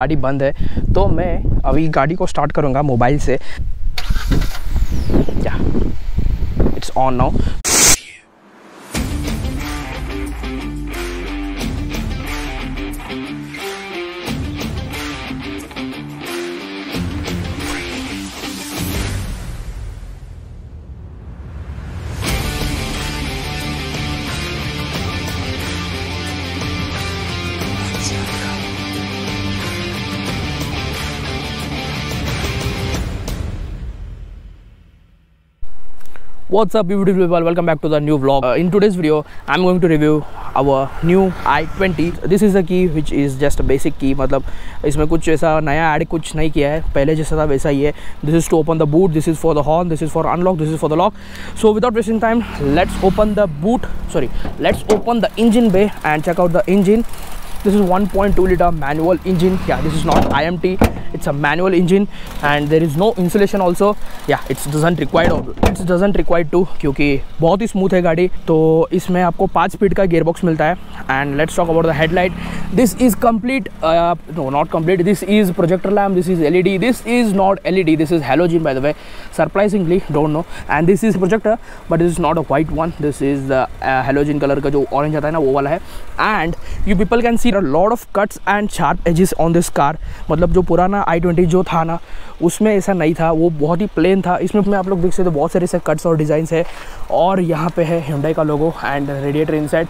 गाड़ी बंद है, तो मैं अभी गाड़ी को स्टार्ट करूँगा मोबाइल से। या it's on now. What's up beautiful people, welcome back to the new vlog. In today's video I'm going to review our new i20. This is a key which is just a basic key, मतलब इसमें कुछ ऐसा नया add कुछ नहीं किया है, पहले जैसा था वैसा ही है। This is to open the boot, this is for the horn, this is for unlock, this is for the lock. So without wasting time, let's open the let's open the engine bay and check out the engine. This is 1.2 liter manual engine. Yeah, this is not IMT, it's a manual engine and there is no insulation also. Yeah, it doesn't require to, क्योंकि बहुत ही smooth है गाड़ी। तो इसमें आपको 5 speed का gearbox मिलता है। And let's talk about the headlight. This is complete, no not complete, this is projector lamp, this is LED, this is not LED, this is halogen by the way, surprisingly, don't know. And this is projector but this is not a white one, this is halogen colour का जो orange आता है ना, वो वाला है। And you people can see a lot of cuts and sharp edges on this car। मतलब जो पुराना i20 जो था ना, उसमें ऐसा नहीं था, वो बहुत ही प्लेन था। इसमें आप लोग देख सकते हो बहुत सारे से कट्स और डिज़ाइंस है। और यहाँ पे है Hyundai का logo and radiator inside.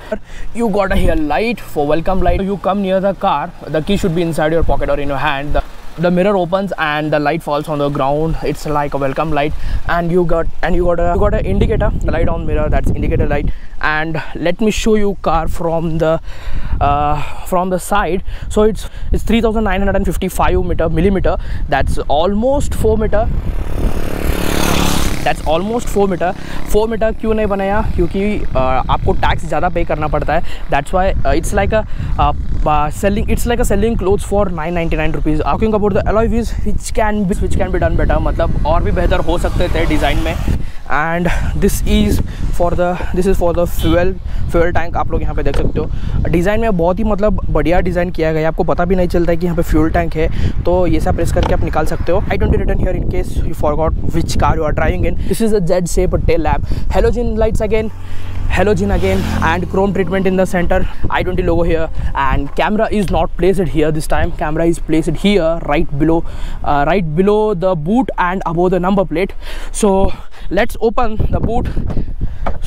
You got a here light for welcome light. You come near the car, the key should be inside your pocket और in your hand. The mirror opens and the light falls on the ground. It's like a welcome light. And you got a indicator, the light on mirror, that's indicator light. And let me show you car from the side. So it's 3955 millimeter. That's almost 4 meter. That's almost 4 meter. 4 meter क्यों नहीं बनाया? क्योंकि आपको tax ज़्यादा पे करना पड़ता है। That's why it's like a selling clothes for 999 rupees. Talking about the alloy wheels, which can be done better, मतलब और भी बेहतर हो सकते थे डिज़ाइन में। And this is for the fuel tank। आप लोग यहाँ पे देख सकते हो डिज़ाइन में बहुत ही मतलब बढ़िया डिज़ाइन किया गया है। आपको पता भी नहीं चलता है कि यहाँ पे फ्यूल टैंक है, तो ये सब प्रेस करके आप निकाल सकते हो। i20 written here in case you forgot which car you are driving in. This is a Z-shaped tail lamp, halogen lights again, and chrome treatment in the center, i20 logo here. And camera is not placed here this time, camera is placed here right below the boot and above the number plate. So let's open the boot.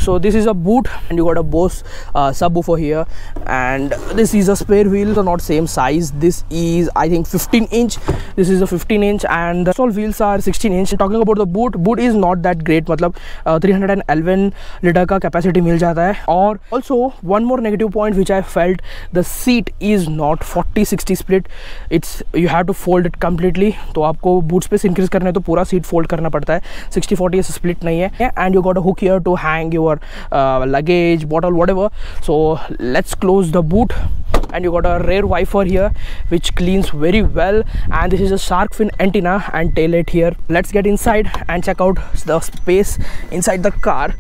So this is a boot and you got a Bose subwoofer here, and this is a spare wheel, so not same size. This is I think 15 inch, this is a 15 inch, and the all wheels are 16 inch. Talking about the boot is not that great, मतलब 311 litre का capacity मिल जाता है। और also one more negative point which I felt, the seat is not 40-60 split, it's you have to fold it completely। तो आपको boot space increase करना है तो पूरा सीट फोल्ड करना पड़ता है, 60-40 स्प्लिट नहीं है। and you got a hook here to hang your luggage, bottle, whatever. So let's close the boot. And you got a rear wiper here which cleans very well, and this is a shark fin antenna and tail light here. Let's get inside and check out the space inside the car.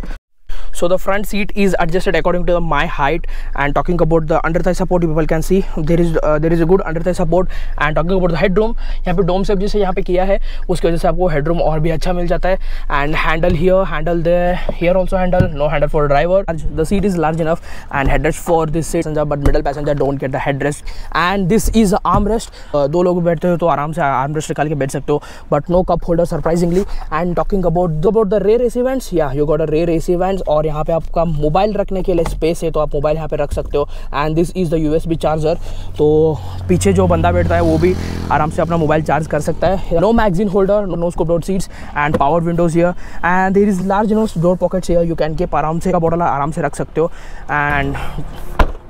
So the front seat is adjusted according to my height. And talking about the under thigh support, people can see there is a good under thigh support. And talking about the headroom, यहाँ पे डोम सेप जैसे यहाँ पे किया है, उसकी वजह से आपको हेडरूम और भी अच्छा मिल जाता है। And handle here, handle there, here also handle, no handle for driver. The seat is large enough and headrest for this seat, but middle passenger don't get the headrest. And this is armrest. दो लोग बैठते हो तो आराम से armrest निकाल के बैठ सकते हो, but no cup holder surprisingly. And talking about the rear AC vents, yeah, you got a rear AC vents, और यहाँ पे आपका मोबाइल रखने के लिए स्पेस है, तो आप मोबाइल यहाँ पे रख सकते हो। And this is the USB charger, तो पीछे जो बंदा बैठता है वो भी आराम से अपना मोबाइल चार्ज कर सकता है। No magazine holder, no scope door seats and power windows here, and there is large door pockets here, you can keep आराम से का बॉटल आराम से रख सकते हो। And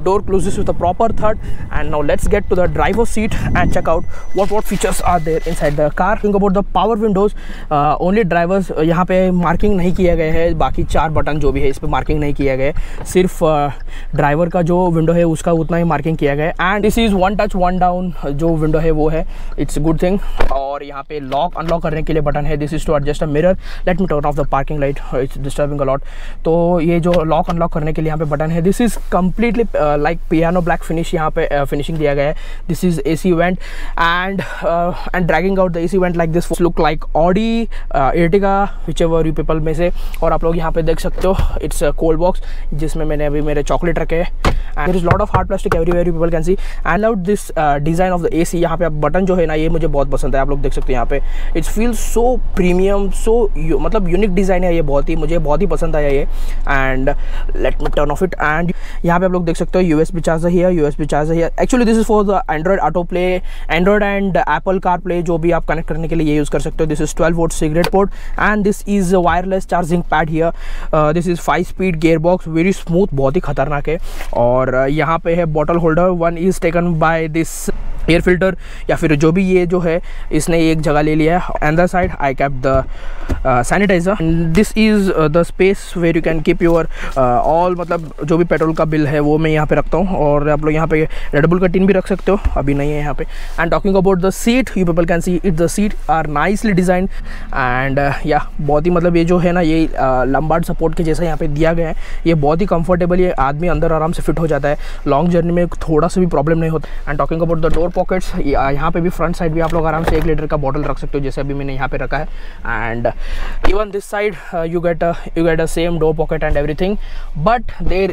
door closes with a proper thud. And now let's get to the driver's seat and check out what features are there inside the car. Think about the power windows, only drivers, यहाँ पे marking नहीं किया गया है, बाकी 4 button जो भी है इस पर मार्किंग नहीं किया गया है, सिर्फ ड्राइवर का जो विंडो है उसका उतना ही मार्किंग किया गया है। And this is 1 touch 1 down, जो विंडो है वो है, इट्स गुड थिंग। और यहाँ पे लॉक अनलॉक करने के लिए बटन है। This is to adjust a mirror. Let me turn off the parking light, it's disturbing a lot. तो ये जो लॉक अनलॉक करने के लिए यहाँ पे बटन है, this is completely like piano black finish, यहाँ पे फिनिशिंग दिया गया है। This is AC went and dragging out the AC went like this look like Audi, Ertiga, which ever you people में से। और आप लोग यहाँ पे देख सकते हो इट्स कोल्ड बॉक्स जिसमें मैंने अभी मेरे चॉकलेट रखे हैं। And there is lot of hard plastic everywhere, you people can see. And out this design of the AC, यहाँ पे बटन जो है ना, ये मुझे बहुत पसंद है। आप लोग देख सकते हैं यहाँ पे इट्स फील सो प्रीमियम, सो मतलब यूनिक डिज़ाइन है ये, मुझे बहुत ही पसंद आया ये। And let me turn of it. And यहाँ पे आप लोग देख सकते हो USB charger here, USB charger here. Actually this is for the Android auto play, Android and Apple car play, जो भी आप कनेक्ट करने के लिए ये यूज़ कर सकते हो। This is 12 volt cigarette port and this is wireless charging pad here. This is 5 speed gear box, very smooth, बहुत ही खतरनाक है। और यहाँ पे है bottle holder, one is taken by this air filter, या फिर जो भी ये जो है इसने एक जगह ले लिया है। And the side I cap the sanitiser. This is the space where you can keep your all, मतलब जो भी पेट्रोल का बिल है वो मैं यहाँ पे रखता हूँ। और आप लोग यहाँ पे रेड बुल का टिन भी रख सकते हो, अभी नहीं है यहाँ पे। And talking about the seat, you people can see it, the seat are nicely design and या बहुत ही मतलब ये जो है ना, ये लंबार्ड सपोर्ट के जैसा यहाँ पे दिया गया है। ये बहुत ही कंफर्टेबल, ये आदमी अंदर आराम से फिट हो जाता है, लॉन्ग जर्नी में थोड़ा सा भी प्रॉब्लम नहीं होता। And talking about the door pockets, यहाँ पे भी फ्रंट साइड भी आप लोग आराम से 1 लीटर का बॉटल रख सकते हो, जैसे अभी मैंने यहाँ पे रखा है। And even this side you get a same door pocket and everything, but there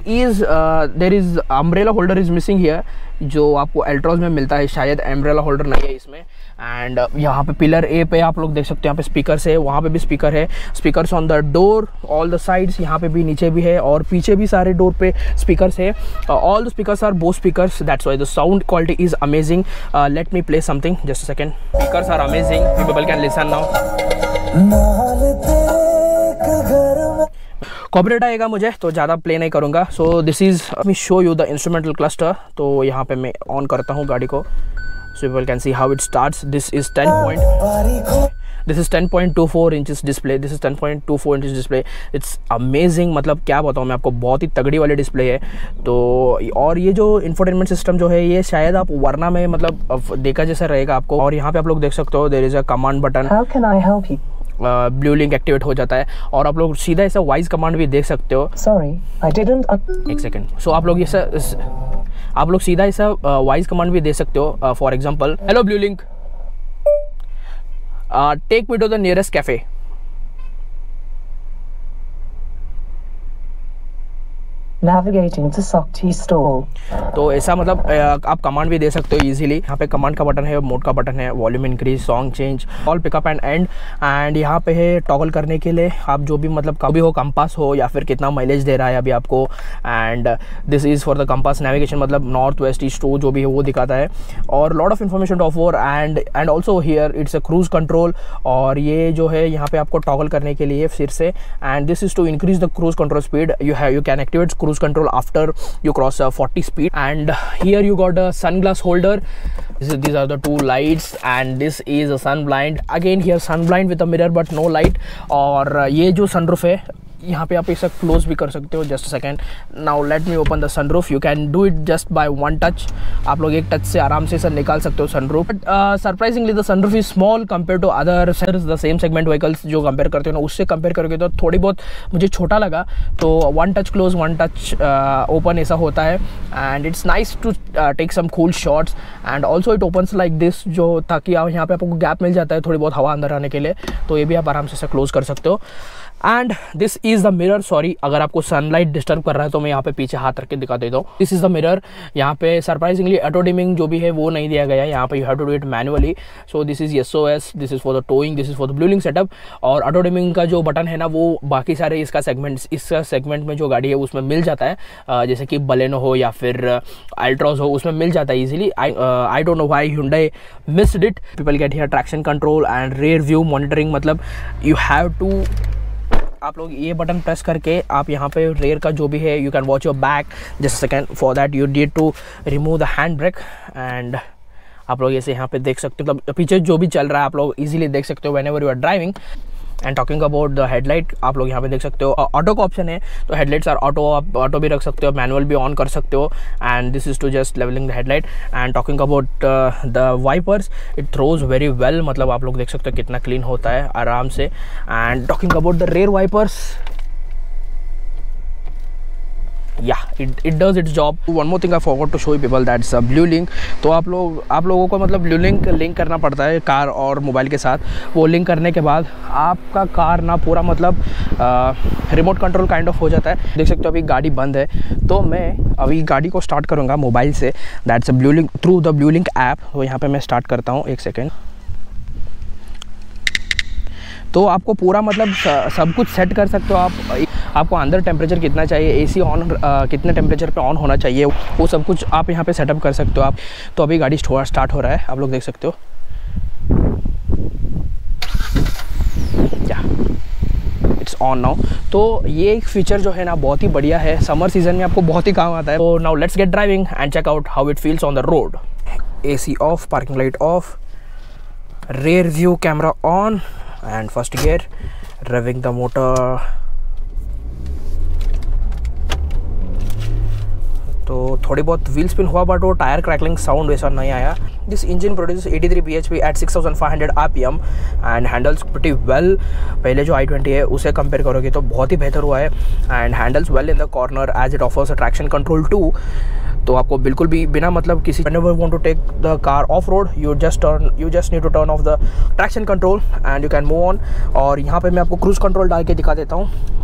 is umbrella holder is missing here, जो आपको एल्ट्रॉज में मिलता है, शायद अम्ब्रेला होल्डर नहीं है इसमें। एंड यहाँ पे पिलर A पे आप लोग देख सकते हो, यहाँ पे स्पीकर्स है, वहाँ पे भी स्पीकर है, speakers on the door, all the sides, यहाँ पे भी, नीचे भी है, और पीछे भी सारे डोर पे स्पीकर्स है। All the speakers are both speakers, that's why the sound quality is amazing. Let me play something, just a second. Speakers are amazing, people can listen now. Copyright आएगा मुझे तो ज़्यादा प्ले नहीं करूँगा। So this is me show you the instrumental cluster. तो यहाँ पे मैं ऑन करता हूँ गाड़ी को, so people can see how it starts. This is 10.24 inches display. This is 10.24 inches display. It's amazing, मतलब क्या बताऊँ मैं आपको, बहुत ही तगड़ी वाली डिस्प्ले है। तो और ये जो इंफोटेनमेंट सिस्टम जो है, ये शायद आप वरना में मतलब देखा जैसा रहेगा आपको। और यहाँ पे आप लोग देख सकते हो, there is a command button, How can I help you? Blue link activate हो जाता है। और आप लोग सीधा ऐसा वॉइस कमांड भी देख सकते हो। Sorry, I didn't. एक सेकेंड। सो आप लोग आप लोग सीधा ऐसा वॉइस कमांड भी दे सकते हो। For example, hello blue link, take me to the nearest cafe. Navigating to Sok Tea Store. तो ऐसा मतलब आप कमांड भी दे सकते हो इजीली। यहाँ पे कमांड का बटन है, मोड का बटन है, volume increase, song change, all pickup and and. And यहाँ पे है टॉगल करने के लिए, आप जो भी मतलब कभी हो, कंपास हो या फिर कितना माइलेज दे रहा है अभी आपको। And this is for the compass navigation, मतलब नॉर्थ वेस्ट ईस्ट जो भी है वो दिखाता है। और lot of information to for and also here it's a cruise control. और ये जो है यहाँ पे आपको टॉगल करने के लिए फिर से, and this is to increase the cruise control speed. You can activate cruise control after you cross 40 speed. And here you got a sunglass holder. These are the two lights, and this is a sun blind. Again here sun blind with a mirror but no light. और ये जो sunroof है, यहाँ पे आप इसे close भी कर सकते हो। Just second, now let me open the sunroof. You can do it just by one touch. आप लोग एक टच से आराम से इसे निकाल सकते हो sunroof. But surprisingly the sunroof is small compare to other the same segment vehicles जो कंपेयर करते हो ना, उससे कंपेयर करके तो थोड़ी बहुत मुझे छोटा लगा। तो one touch close, one touch open ऐसा होता है। And it's nice to take some cool shots. And also it opens like this, जो ताकि यहाँ पे आपको गैप मिल जाता है थोड़ी बहुत हवा अंदर आने के लिए। तो ये भी आप आराम से इसे क्लोज कर सकते हो। And this is the mirror. Sorry, अगर आपको सनलाइट डिस्टर्ब कर रहा है तो मैं यहाँ पे पीछे हाथ रख के दिखा देता हूँ। This is the mirror. यहाँ पे सरप्राइजिंगली ऑटो डिमिंग जो भी है वो नहीं दिया गया है, यहाँ पे you have to do it manually. So this is SOS, this is for the towing, this is for the blue link setup. और ऑटो डिमिंग का जो बटन है ना, वो बाकी सारे इसका सेगमेंट में जो गाड़ी है उसमें मिल जाता है। जैसे कि बलेनो हो या फिर अल्ट्रॉज हो, उसमें मिल जाता है easily. I don't know why Hyundai missed it. People get here traction control and rear view monitoring. मतलब यू हैव टू, आप लोग ये बटन प्रेस करके आप यहाँ पे रेयर का जो भी है, you can watch your back. Just second, for that you need to remove the hand brake. And आप लोग ऐसे यहाँ पे देख सकते हो, मतलब पीछे जो भी चल रहा है आप लोग इजीली देख सकते हो whenever you are driving. And talking about the headlight, आप लोग यहाँ पे देख सकते हो ऑटो का ऑप्शन है, तो हेडलाइट्स आर ऑटो, आप ऑटो भी रख सकते हो, मैनुअल भी ऑन कर सकते हो, and this is to just levelling the headlight. And talking about the wipers, it throws very well, मतलब आप लोग देख सकते हो कितना क्लीन होता है आराम से। And talking about the rear wipers, yeah, it does its job. One more thing I forgot to show you people, that's blue link। तो आप लोगों को मतलब ब्लू लिंक करना पड़ता है कार और मोबाइल के साथ। वो लिंक करने के बाद आपका कार ना पूरा मतलब रिमोट कंट्रोल काइंड ऑफ हो जाता है। देख सकते हो अभी गाड़ी बंद है, तो मैं अभी गाड़ी को स्टार्ट करूँगा मोबाइल से, that's blue link through the blue link app. तो यहाँ पर मैं स्टार्ट करता हूँ, एक सेकेंड। तो आपको पूरा मतलब सब कुछ सेट कर सकते हो आप। आपको अंदर टेम्परेचर कितना चाहिए, एसी ऑन कितने टेम्परेचर पे ऑन होना चाहिए, वो सब कुछ आप यहाँ पे सेटअप कर सकते हो आप। तो अभी गाड़ी स्टार्ट हो रहा है, आप लोग देख सकते हो। या इट्स ऑन नाउ। तो ये एक फीचर जो है ना बहुत ही बढ़िया है, समर सीजन में आपको बहुत ही काम आता है। तो now let's get driving and check out how it feels on the road. AC off, parking light off, rear view camera on, and first gear, revving the motor। तो थोड़ी बहुत व्हील स्पिन हुआ, बट वो tyre crackling sound वैसा नहीं आया। This engine produce 83 bhp at 6500 rpm and handles pretty well. पहले जो i20 है उसे कंपेयर करोगे तो बहुत ही बेहतर हुआ है। And handles well in the corner as it offers traction control too. तो आपको बिल्कुल भी बिना मतलब किसी whenever you want to take the car off road, you just need to turn off the traction control and you can move on। और यहाँ पे मैं आपको क्रूज कंट्रोल डाल के दिखा देता हूँ।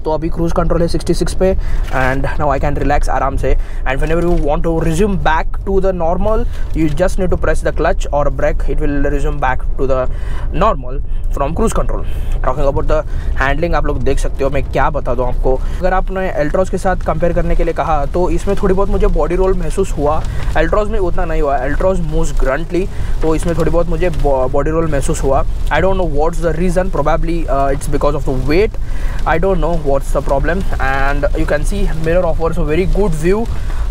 तो अभी क्रूज कंट्रोल है 66 पे, and now I can relax आराम से। And whenever you want to resume back to the normal, you just need to press the clutch or brake, it will resume back to the normal from cruise control। Talking about the handling, आप लोग देख सकते हो, मैं क्या बता दूँ आपको। अगर आपने एल्ट्रॉज के साथ कंपेयर करने के लिए कहा तो इसमें थोड़ी बहुत मुझे बॉडी रोल महसूस हुआ, एल्ट्रॉज में उतना नहीं हुआ। एल्ट्रॉज मूव्स ग्रंटली, तो इसमें थोड़ी बहुत मुझे बॉडी रोल महसूस हुआ। I don't know what's the reason, probably it's because of the weight, I don't know what's the problem. And you can see mirror offers a very good view.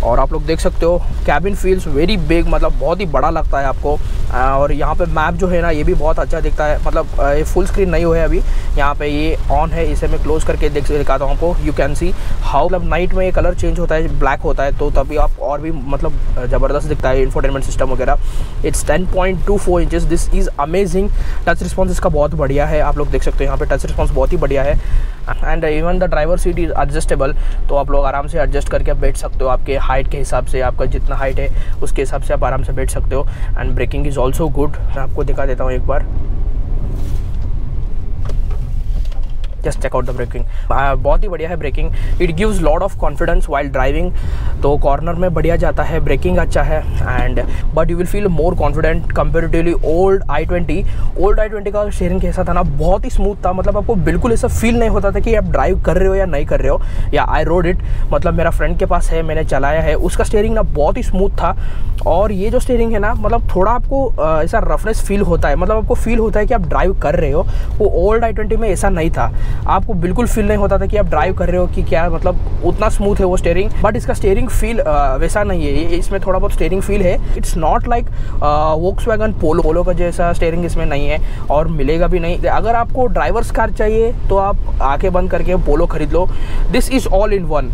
और आप लोग देख सकते हो कैबिन फील्स वेरी बिग, मतलब बहुत ही बड़ा लगता है आपको। और यहाँ पे मैप जो है ना ये भी बहुत अच्छा दिखता है, मतलब ये फुल स्क्रीन नहीं हुआ है अभी, यहाँ पे ये ऑन है। इसे मैं क्लोज करके दिखाता हूँ आपको। यू कैन सी हाउ मतलब नाइट में ये कलर चेंज होता है, ब्लैक होता है, तो तभी आप और भी मतलब ज़बरदस्त दिखता है इंफोटेनमेंट सिस्टम वगैरह। It's 10.24 inches, this is amazing. Touch response इसका बहुत बढ़िया है, आप लोग देख सकते हो यहाँ पे टच रिस्पॉन्स बहुत ही बढ़िया है। And even the driver seat is adjustable, तो आप लोग आराम से एडजस्ट करके बैठ सकते हो। आपके हाइट के हिसाब से, आपका जितना हाइट है उसके हिसाब से आप आराम से बैठ सकते हो। And braking is also good, मैं आपको दिखा देता हूँ एक बार। Just check out the braking, बहुत ही बढ़िया है braking. It gives lot of confidence while driving. तो कॉर्नर में बढ़िया जाता है, ब्रेकिंग अच्छा है, and but you will feel more confident comparatively old i20। Old i20 का स्टीयरिंग कैसा था ना, बहुत ही स्मूथ था, मतलब आपको बिल्कुल ऐसा फील नहीं होता था कि आप ड्राइव कर रहे हो या नहीं कर रहे हो। या आई रोड इट, मतलब मेरा फ्रेंड के पास है, मैंने चलाया है, उसका स्टीयरिंग ना बहुत ही स्मूथ था। और ये जो स्टीयरिंग है ना, मतलब थोड़ा आपको ऐसा रफनेस फील होता है, मतलब आपको फील होता है कि आप ड्राइव कर रहे हो। वो ओल्ड i20 में ऐसा नहीं था, आपको बिल्कुल फील नहीं होता था कि आप ड्राइव कर रहे हो कि क्या, मतलब उतना स्मूथ है वो स्टीयरिंग। बट इसका स्टीयरिंग फील वैसा नहीं है, इसमें थोड़ा बहुत स्टीयरिंग फील है। इट्स नॉट लाइक वोक्सवैगन पोलो का जैसा स्टीयरिंग इसमें नहीं है, और मिलेगा भी नहीं। अगर आपको ड्राइवर्स कार चाहिए तो आप आंखें बंद करके पोलो खरीद लो। This is all in one,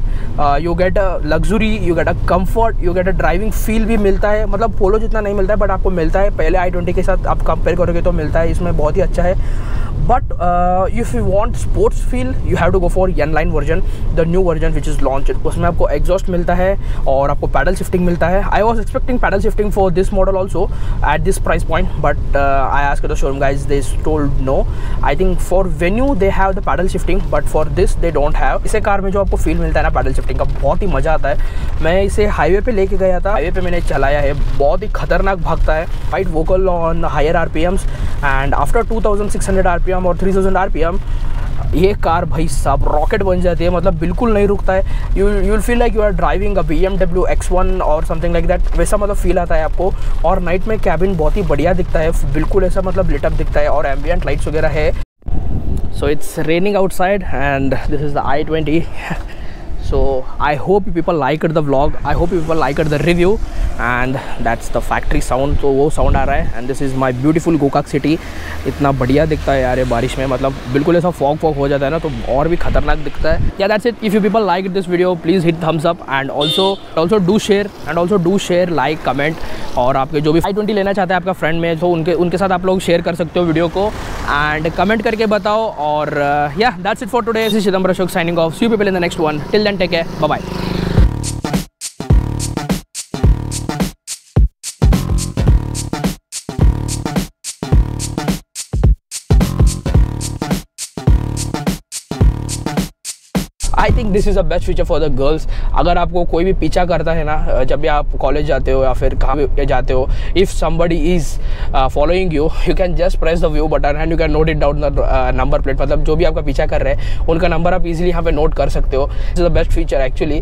you get a luxury, you get a comfort, you get a driving feel भी मिलता है। मतलब पोलो जितना नहीं मिलता है बट आपको मिलता है। पहले i20 के साथ आप कंपेयर करोगे तो मिलता है, इसमें बहुत ही अच्छा है। But if you want sports feel, you have to go for N-Line version, the new version which is launch. उसमें आपको एग्जॉस्ट मिलता है और आपको पैडल शिफ्टिंग मिलता है। I was expecting paddle shifting for this model also at this price point, but I asked the showroom guys, they told no. I think for Venue they have the paddle shifting, but for this they don't have. इसे car में जो आपको feel मिलता है ना pedal shifting का, बहुत ही मज़ा आता है। मैं इसे हाईवे पे लेके गया था, हाईवे पे मैंने चलाया है, बहुत ही खतरनाक भागता है। Quite vocal on higher RPMs, and after 2600 RPM और 3000 RPM ये कार भाई साहब रॉकेट बन जाती है, मतलब बिल्कुल नहीं रुकता है। You will feel like you are driving a BMW X1 और समथिंग लाइक दैट, वैसा मतलब फील आता है आपको। और नाइट में कैबिन बहुत ही बढ़िया दिखता है, बिल्कुल ऐसा मतलब लिटअप दिखता है, और एम्बियंट लाइट्स वगैरह है। So it's raining outside and this is the i20। So I hope you people liked the vlog, I hope you people liked the review, and that's the factory sound. तो वो sound आ रहा है, and this is my beautiful Gokak city. इतना बढ़िया दिखता है यार ये बारिश में, मतलब बिल्कुल ऐसा फॉग हो जाता है ना, तो और भी खतरनाक दिखता है. Yeah, that's it. If you people liked this video, please hit thumbs up, and also do share, like, comment. और आपके जो भी i20 लेना चाहते हैं आपका फ्रेंड में, तो उनके साथ आप लोग शेयर कर सकते हो वीडियो को, एंड कमेंट करके बताओ. और yeah, that's it for today. This is Chidambar Ashok signing off. See you people in the next one. Till then, take care. Bye bye. I think this is a best feature for the girls. अगर आपको कोई भी पीछा करता है ना, जब भी आप कॉलेज जाते हो या फिर कहाँ भी जाते हो, if somebody is following you can just press the view button and you can note it down the number plate. मतलब जो भी आपका पीछा कर रहे हैं उनका नंबर आप इजीली यहाँ पे नोट कर सकते हो. This is the best feature actually.